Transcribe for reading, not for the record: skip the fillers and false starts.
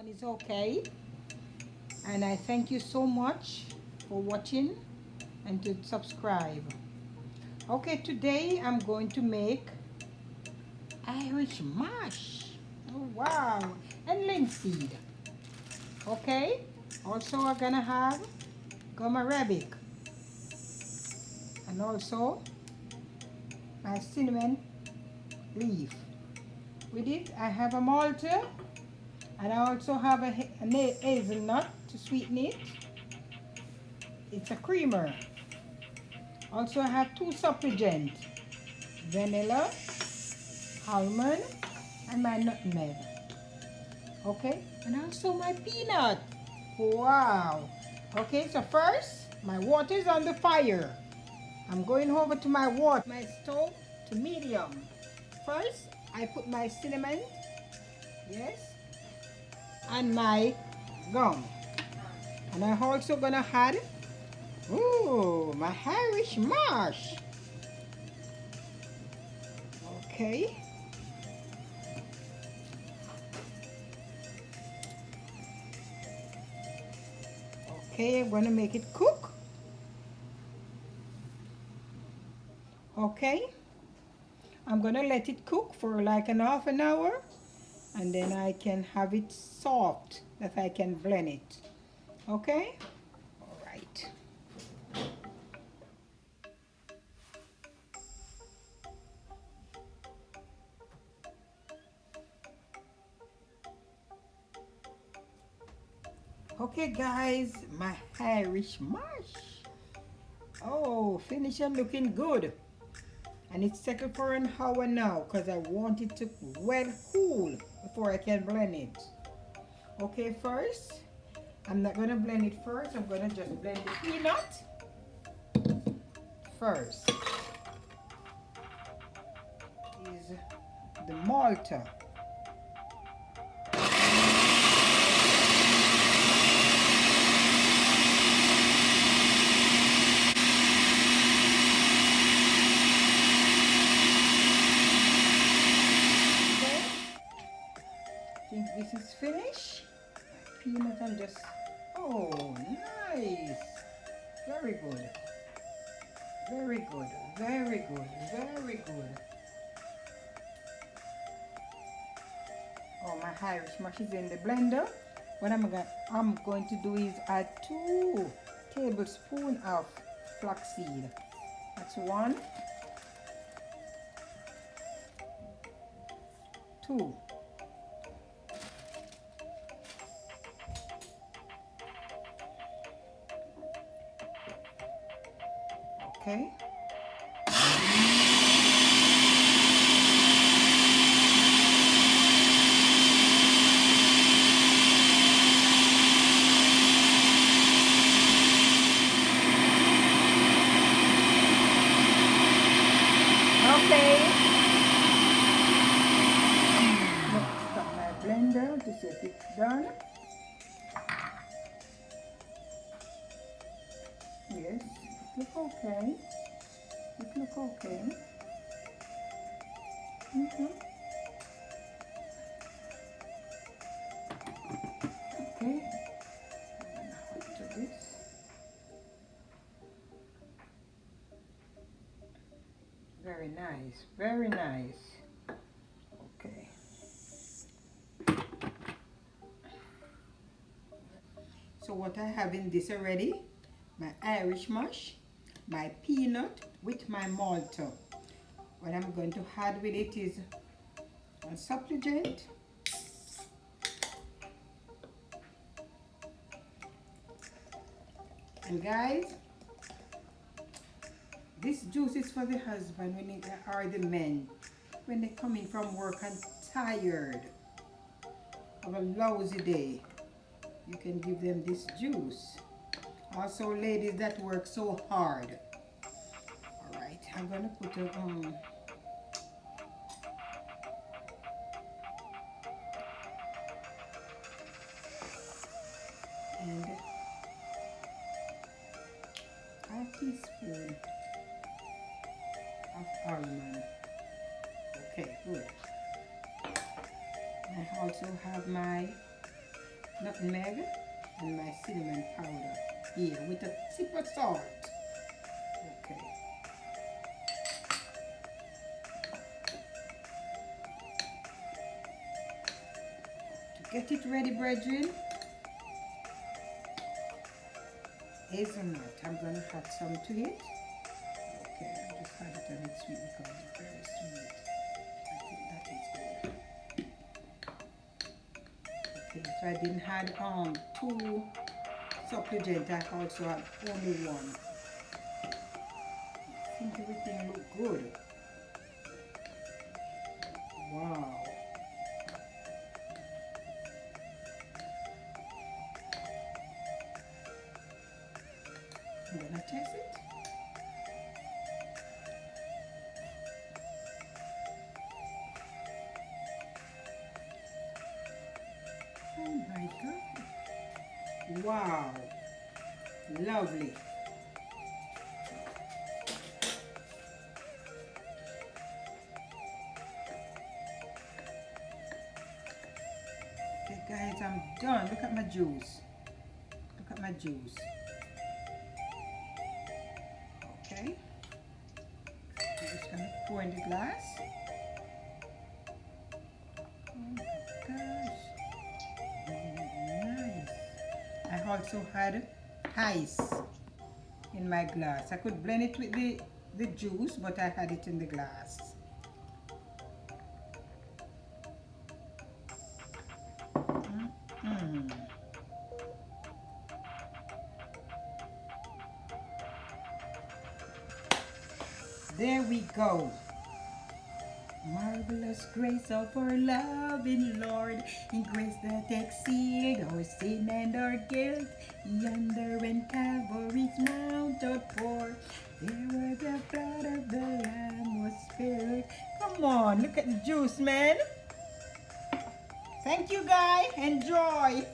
everyone is okay, and I thank you so much for watching and to subscribe. Okay, today I'm going to make Irish mash. Oh wow, and linseed. Okay, also I'm gonna have gum arabic, and also my cinnamon leaf. With it I have a Malta, and I also have a hazelnut to sweeten it. It's a creamer. Also I have two Supligen, vanilla, almond, and my nutmeg. Okay, and also my peanut. Wow. Okay, so first my water is on the fire. I'm going over to my stove to medium. First I put my cinnamon, yes, and my gum, and I'm also gonna add my Irish mash. Okay. Okay, I'm gonna make it cook. Okay, I'm gonna let it cook for like an half an hour, and then I can have it soft that I can blend it. Okay, all right. Okay guys, my Irish mash. Oh, finish and looking good. And it's settled for an hour now because I want it to well cool before I can blend it. Okay, first, I'm not gonna blend it first. I'm gonna just blend the peanut first. Is the Malta. I think this is finished. Peanut and just, oh, nice. Very good. Very good. Very good. Very good. Oh, my Irish mash is in the blender. What I'm going to do is add 2 tablespoons of flaxseed. That's 1, 2. Okay. Okay. Let's stop my blender to see if it's done. Yes, it looks okay. It looks okay. Okay. I'm gonna put this. Very nice. Very nice. Okay. So what I have in this already, my Irish mash, my peanut with my Malta. What I'm going to add with it is a supplement, and guys, this juice is for the husband or the men when they're coming from work and tired of a lousy day. You can give them this juice. Also ladies that work so hard. Alright, I'm gonna put a and half teaspoon of almond. Okay, good. I also have my nutmeg and my cinnamon powder here with a sip of salt. Okay. To get it ready, brethren, hazelnut, I'm going to add some to it. Okay, I just add it and it's sweet because it's very sweet. I think that is good. Okay, so I didn't add 2 Supligen, I also had only 1. I think everything looked good. Wow. I'm gonna test it. Oh my God. Wow. Lovely. Okay guys, I'm done. Look at my juice. Look at my juice. Okay. I'm just gonna pour in the glass. Oh my gosh. Nice. I also had ice in my glass. I could blend it with the juice, but I had it in the glass. There we go. Marvelous grace of our loving Lord, in grace that exceed our sin and our guilt, yonder when Calvary's mount outpour, there where the blood of the Lamb was spilled. Come on, look at the juice, man. Thank you, guys. Enjoy.